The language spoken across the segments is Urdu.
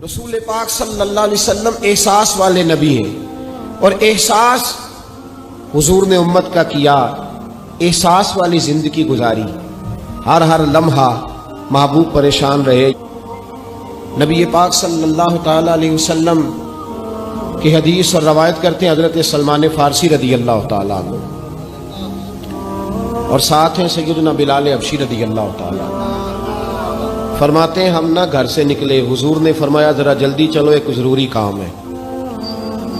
رسول پاک صلی اللہ علیہ وسلم احساس والے نبی ہیں، اور احساس حضور نے امت کا کیا، احساس والی زندگی گزاری، ہر لمحہ محبوب پریشان رہے۔ نبی پاک صلی اللہ تعالی علیہ وسلم کی حدیث اور روایت کرتے ہیں حضرت سلمان فارسی رضی اللہ تعالیٰ عنہ، اور ساتھ ہیں سیدنا بلال حبشی رضی اللہ تعالیٰ عنہ۔ فرماتے ہیں ہم نہ گھر سے نکلے، حضور نے فرمایا ذرا جلدی چلو، ایک ضروری کام ہے۔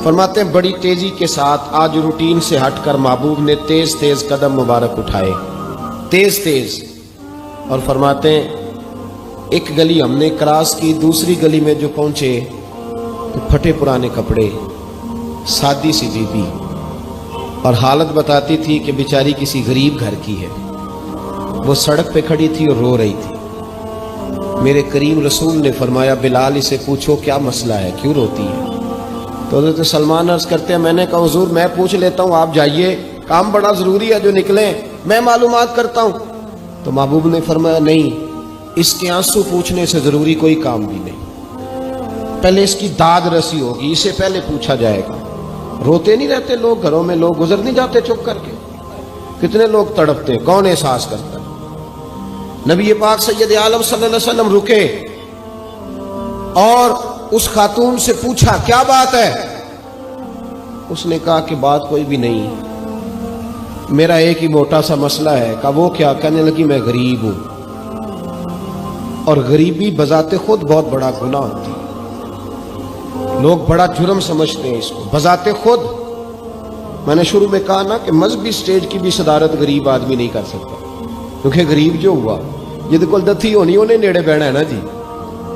فرماتے ہیں بڑی تیزی کے ساتھ آج روٹین سے ہٹ کر محبوب نے تیز تیز قدم مبارک اٹھائے، تیز تیز، اور فرماتے ہیں ایک گلی ہم نے کراس کی، دوسری گلی میں جو پہنچے تو پھٹے پرانے کپڑے، سادی سی بی بی، اور حالت بتاتی تھی کہ بیچاری کسی غریب گھر کی ہے۔ وہ سڑک پہ کھڑی تھی اور رو رہی تھی۔ میرے کریم رسول نے فرمایا بلال اسے پوچھو کیا مسئلہ ہے، کیوں روتی ہے؟ تو حضرت سلمان عرض کرتے ہیں میں نے کہا حضور میں پوچھ لیتا ہوں، آپ جائیے، کام بڑا ضروری ہے جو نکلیں، میں معلومات کرتا ہوں۔ تو محبوب نے فرمایا نہیں، اس کے آنسو پوچھنے سے ضروری کوئی کام بھی نہیں، پہلے اس کی داد رسی ہوگی، اسے پہلے پوچھا جائے گا۔ روتے نہیں رہتے لوگ گھروں میں، لوگ گزر نہیں جاتے چپ کر کے؟ کتنے لوگ تڑپتے، کون احساس کرتا ہے؟ نبی پاک سید عالم صلی اللہ علیہ وسلم رکے اور اس خاتون سے پوچھا کیا بات ہے؟ اس نے کہا کہ بات کوئی بھی نہیں، میرا ایک ہی موٹا سا مسئلہ ہے۔ کہا وہ کیا؟ کہنے لگی میں غریب ہوں، اور غریبی بذات خود بہت بڑا گناہ ہوتی ہے، لوگ بڑا جرم سمجھتے ہیں اس کو بذات خود۔ میں نے شروع میں کہا نا کہ مذہبی سٹیج کی بھی صدارت غریب آدمی نہیں کر سکتا، کیونکہ غریب جو ہوا جد کول دتھی ہونی انہیں نیڑے بہنا ہے نا جی،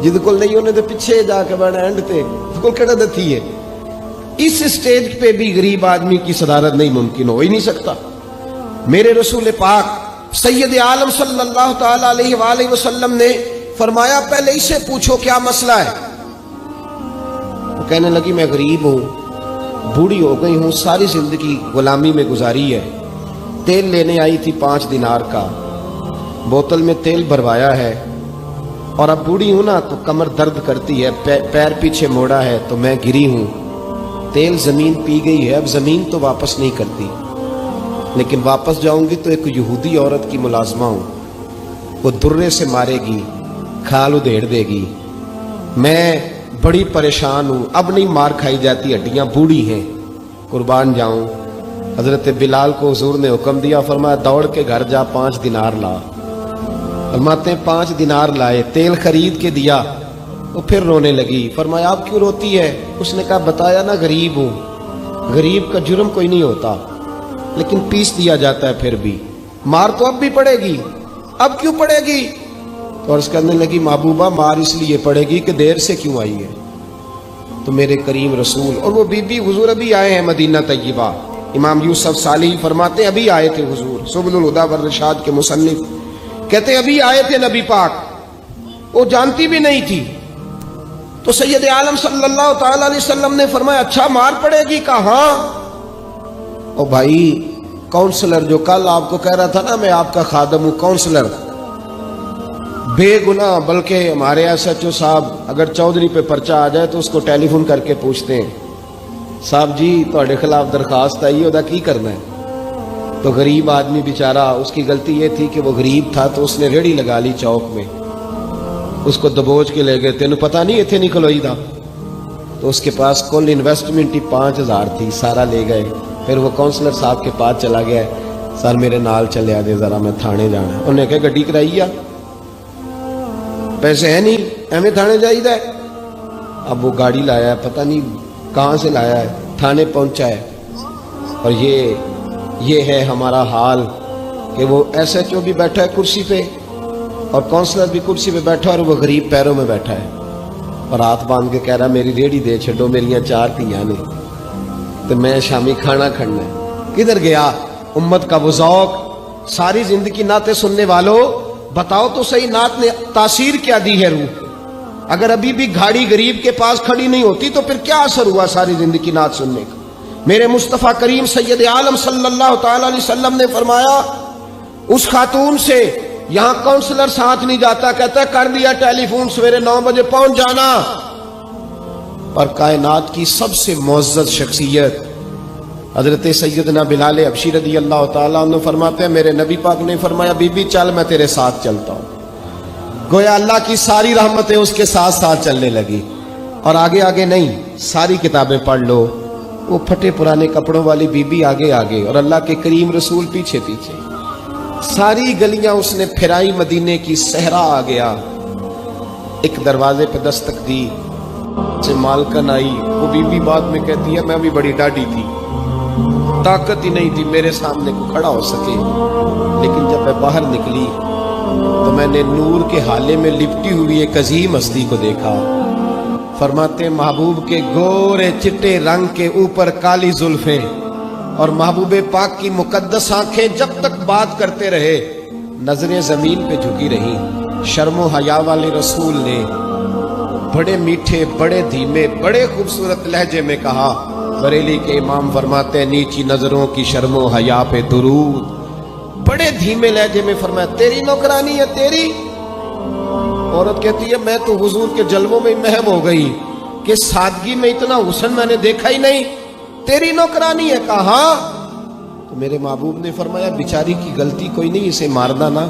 جد کول نہیں انہیں تو پیچھے جا کے بہنا اینڈ تے جد کول کیڑا دتھی ہے۔ اس سٹیج پہ بھی غریب آدمی کی صدارت نہیں ممکن ہو ہی نہیں سکتا۔ میرے رسول پاک سید عالم صلی اللہ تعالی علیہ وآلہ وسلم نے فرمایا پہلے اسے پوچھو کیا مسئلہ ہے۔ وہ کہنے لگی میں غریب ہوں، بوڑھی ہو گئی ہوں، ساری زندگی غلامی میں گزاری ہے، تیل لینے آئی تھی 5 دینار کا، بوتل میں تیل بھروایا ہے، اور اب بوڑھی ہوں نا تو کمر درد کرتی ہے، پیر پیچھے موڑا ہے تو میں گری ہوں، تیل زمین پی گئی ہے، اب زمین تو واپس نہیں کرتی، لیکن واپس جاؤں گی تو ایک یہودی عورت کی ملازمہ ہوں، وہ درے سے مارے گی، کھال ادھیڑ دے گی، میں بڑی پریشان ہوں، اب نہیں مار کھائی جاتی، ہڈیاں بوڑھی ہیں، قربان جاؤں۔ حضرت بلال کو حضور نے حکم دیا، فرمایا دوڑ کے گھر جا 5 دینار لا۔ فرماتے ہیں 5 دینار لائے، تیل خرید کے دیا، وہ پھر رونے لگی۔ فرمایا آپ کیوں روتی ہے؟ اس نے کہا بتایا نا غریب ہوں، غریب کا جرم کوئی نہیں ہوتا، لیکن پیس دیا جاتا ہے، پھر بھی مار تو اب بھی پڑے گی، اب کیوں پڑے گی؟ تو عرض کرنے لگی محبوبہ مار اس لیے پڑے گی کہ دیر سے کیوں آئی ہے۔ تو میرے کریم رسول اور وہ بی بی حضور ابھی آئے ہیں مدینہ طیبہ، امام یوسف صالحی فرماتے ہیں ابھی آئے تھے حضور، سبل الہدیٰ والرشاد کے مصنف کہتے ہیں ابھی آئے تھے نبی پاک، وہ جانتی بھی نہیں تھی۔ تو سید عالم صلی اللہ تعالی علیہ وسلم نے فرمایا اچھا مار پڑے گی؟ کہا ہاں۔ او بھائی کونسلر جو کل آپ کو کہہ رہا تھا نا میں آپ کا خادم ہوں، کونسلر بے گناہ، بلکہ ہمارے SHO صاحب اگر چودھری پہ پرچہ آ جائے تو اس کو ٹیلی فون کر کے پوچھتے ہیں صاحب جی تہاڈے خلاف درخواست آئی ہے، کی کرنا ہے؟ تو غریب آدمی بیچارہ، اس کی غلطی یہ تھی کہ وہ غریب تھا تو اس نے ریڑھی لگا لی چوک میں، اس کو دبوچ کے لے گئے، تینوں پتہ نہیں اتنے نہیں کھلوئی تھا، تو اس کے پاس کل انویسٹمنٹ ہی 5000 تھی، سارا لے گئے۔ پھر وہ کونسلر صاحب کے پاس چلا گیا، سر میرے نال چلے آ دے ذرا میں تھانے جانا ہے۔ انہوں نے کہا گڈی کرائی آ، پیسے ہیں نہیں ایویں تھانے جائیدا ہے۔ اب وہ گاڑی لایا ہے، پتہ نہیں کہاں سے لایا ہے، تھانے پہنچا ہے، اور یہ ہے ہمارا حال کہ وہ SHO بھی بیٹھا ہے کرسی پہ اور کونسلر بھی کرسی پہ بیٹھا ہے، اور وہ غریب پیروں میں بیٹھا ہے اور ہاتھ باندھ کے کہہ رہا میری ریڑھی دے چھڈو، میریاں 4 دھیاں نے تو میں شامی کھانا کھڑنا ہے۔ کدھر گیا امت کا وہ ذوق؟ ساری زندگی نعتیں سننے والوں بتاؤ تو صحیح نعت نے تاثیر کیا دی ہے روح؟ اگر ابھی بھی گھاڑی غریب کے پاس کھڑی نہیں ہوتی تو پھر کیا اثر ہوا ساری زندگی نعت سننے کا؟ میرے مصطفیٰ کریم سید عالم صلی اللہ تعالی علیہ وسلم نے فرمایا اس خاتون سے یہاں کونسلر ساتھ نہیں جاتا، کہتا ہے کر دیا ٹیلی فون، سویرے 9 بجے پہنچ جانا، اور کائنات کی سب سے معزز شخصیت حضرت سیدنا بلال حبشی رضی اللہ تعالیٰ عنہ فرماتے ہیں میرے نبی پاک نے فرمایا بی بی چل میں تیرے ساتھ چلتا ہوں. گویا اللہ کی ساری رحمتیں اس کے ساتھ ساتھ چلنے لگی. اور آگے آگے نہیں، ساری کتابیں پڑھ لو، وہ پھٹے پرانے کپڑوں والی بی بی آگے آگے اور اللہ کے کریم رسول پیچھے پیچھے. ساری گلیاں اس نے پھرائی، مدینے کی صحرا آ گیا. ایک دروازے پہ دستک دی سے مالکن آئی. وہ بی بی بعد میں کہتی ہے میں بھی بڑی ڈاڈی تھی، طاقت ہی نہیں تھی میرے سامنے کو کھڑا ہو سکے، لیکن جب میں باہر نکلی تو میں نے نور کے حالے میں لپٹی ہوئی ایک عظیم ہستی کو دیکھا. فرماتے محبوب کے گورے چٹے رنگ کے اوپر کالی زلفیں اور محبوب پاک کی مقدس آنکھیں جب تک بات کرتے رہے نظریں زمین پہ جھکی رہی. شرم و حیا والے رسول نے بڑے میٹھے، بڑے دھیمے، بڑے خوبصورت لہجے میں کہا. بریلی کے امام فرماتے ہیں نیچی نظروں کی شرم و حیا پہ درود. بڑے دھیمے لہجے میں فرمایا تیری نوکرانی ہے تیری. عورت کہتی ہے میں تو حضور کے جلووں میں محو ہو گئی کہ سادگی میں اتنا حسن میں نے دیکھا ہی نہیں، تیری نوکرانی ہے. کہا تو میرے محبوب نے فرمایا بیچاری کی غلطی کوئی نہیں، اسے مارنا نا،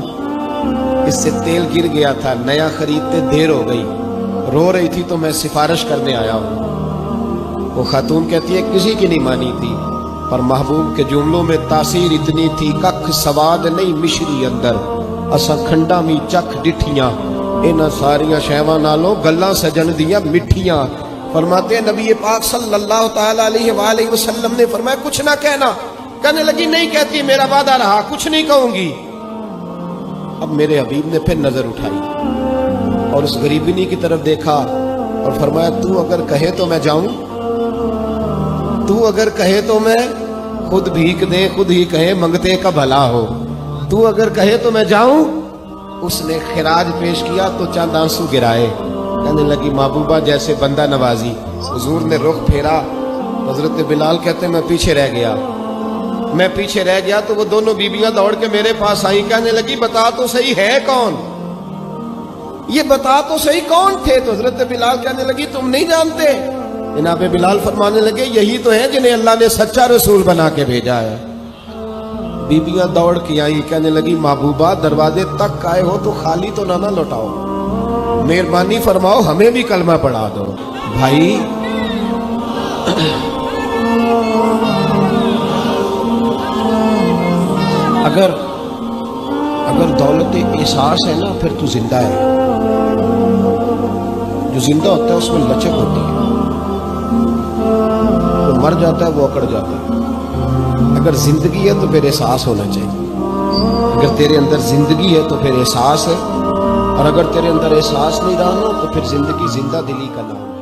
اس سے تیل گر گیا تھا، نیا خریدتے دیر ہو گئی، رو رہی تھی تو میں سفارش کرنے آیا ہوں. وہ خاتون کہتی ہے کسی کی نہیں مانی تھی، پر محبوب کے جملوں میں تاثیر اتنی تھی ککھ سواد نہیں مشری اندر اساں کھنڈا می چکھ ڈٹھیاں انہاں ساریاں شیواں نالوں گلاں سجن دیاں مٹھیاں. فرماتے ہیں نبی پاک صلی اللہ تعالی علیہ وآلہ وسلم نے فرمایا کچھ نہ کہنا. کہنے لگی نہیں کہتی، میرا وعدہ رہا کچھ نہیں کہوں گی. اب میرے حبیب نے پھر نظر اٹھائی اور اس غریبنی کی طرف دیکھا اور فرمایا تو اگر کہے تو میں جاؤں، تو اگر کہے تو میں خود بھیک دے خود ہی کہے منگتے کا بھلا ہو، تو اگر کہے تو میں جاؤں. اس نے خراج پیش کیا تو چند آنسو گرائے. کہنے لگی محبوبہ جیسے بندہ نوازی. حضور نے رخ پھیرا. حضرت بلال کہتے میں پیچھے رہ گیا تو وہ دونوں بیبیاں دوڑ کے میرے پاس آئی. کہنے لگی بتا تو صحیح ہے کون، یہ بتا تو صحیح کون تھے. تو حضرت بلال کہنے لگی تم نہیں جانتے. جناب بلال فرمانے لگے یہی تو ہیں جنہیں اللہ نے سچا رسول بنا کے بھیجا ہے. بیبیاں دوڑ کے آئیں. کہنے لگی محبوبہ دروازے تک آئے ہو تو خالی تو نہ لوٹاؤ، مہربانی فرماؤ ہمیں بھی کلمہ پڑھا دو. بھائی اگر دولت احساس ہے نا پھر تو زندہ ہے. جو زندہ ہوتا ہے اس میں لچک ہوتی ہے، جو مر جاتا ہے وہ اکڑ جاتا ہے. اگر زندگی ہے تو پھر احساس ہونا چاہیے. اگر تیرے اندر زندگی ہے تو پھر احساس ہے، اور اگر تیرے اندر احساس نہیں رہا نا تو پھر زندگی زندہ دلی کا نام ہے.